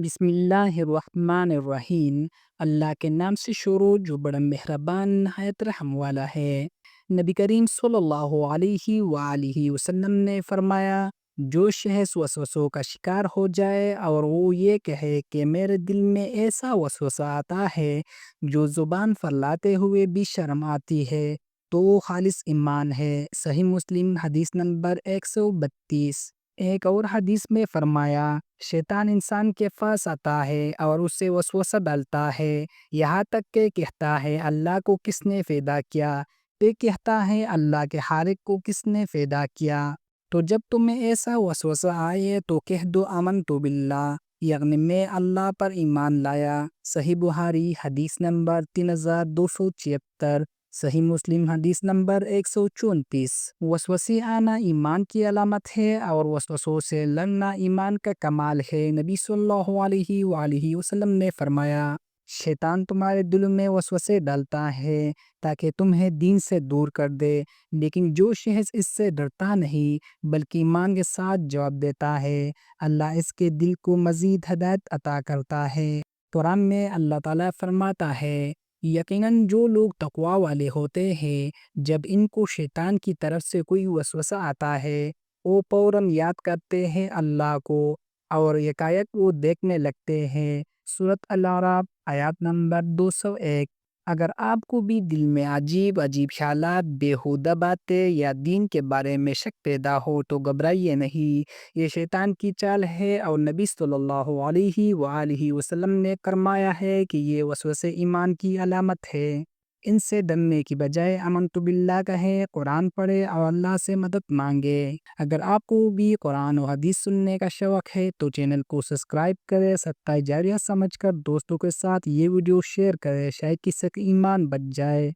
بسم اللہ الرحمن الرحیم۔ اللہ کے نام سے شروع جو بڑا مہربان نہایت رحم والا ہے۔ نبی کریم صلی اللہ علیہ وآلہ وسلم نے فرمایا، جو شخص وسوسوں کا شکار ہو جائے اور وہ یہ کہے کہ میرے دل میں ایسا وسوسہ آتا ہے جو زبان پر لاتے ہوئے بھی شرم آتی ہے، تو وہ خالص ایمان ہے۔ صحیح مسلم حدیث نمبر 132۔ ایک اور حدیث میں فرمایا، شیطان انسان کے پاس آتا ہے اور اسے وسوسہ ڈالتا ہے، یہاں تک کہ کہتا ہے اللہ کو کس نے پیدا کیا؟ پھر کہتا ہے اللہ کے خالق کو کس نے پیدا کیا؟ تو جب تمہیں ایسا وسوسہ آئے تو کہہ دو آمنت باللہ، یعنی میں اللہ پر ایمان لایا۔ صحیح بخاری حدیث نمبر 3276۔ صحیح مسلم حدیث نمبر 134۔ وسوسے آنا ایمان کی علامت ہے اور وسوسوں سے لڑنا ایمان کا کمال ہے۔ نبی صلی اللہ علیہ وآلہ وسلم نے فرمایا، شیطان تمہارے دل میں وسوسے ڈالتا ہے تاکہ تمہیں دین سے دور کر دے، لیکن جو شخص اس سے ڈرتا نہیں بلکہ ایمان کے ساتھ جواب دیتا ہے، اللہ اس کے دل کو مزید ہدایت عطا کرتا ہے۔ قرآن میں اللہ تعالیٰ فرماتا ہے، یقیناً جو لوگ تقوی والے ہوتے ہیں، جب ان کو شیطان کی طرف سے کوئی وسوسہ آتا ہے، وہ فوراً یاد کرتے ہیں اللہ کو اور یکایک وہ دیکھنے لگتے ہیں۔ سورۃ الاعراف آیات نمبر 201۔ اگر آپ کو بھی دل میں عجیب خیالات، بیہودہ باتیں یا دین کے بارے میں شک پیدا ہو تو گھبرائیے نہیں، یہ شیطان کی چال ہے، اور نبی صلی اللہ علیہ وآلہ وسلم نے فرمایا ہے کہ یہ وسوسے ایمان کی علامت ہے۔ ان سے ڈرنے کی بجائے آمنت باللہ کہیں، قرآن پڑھے اور اللہ سے مدد مانگے۔ اگر آپ کو بھی قرآن و حدیث سننے کا شوق ہے تو چینل کو سبسکرائب کریں، صدقہ جاریہ سمجھ کر دوستوں کے ساتھ یہ ویڈیو شیئر کریں، شاید کسی کا ایمان بچ جائے۔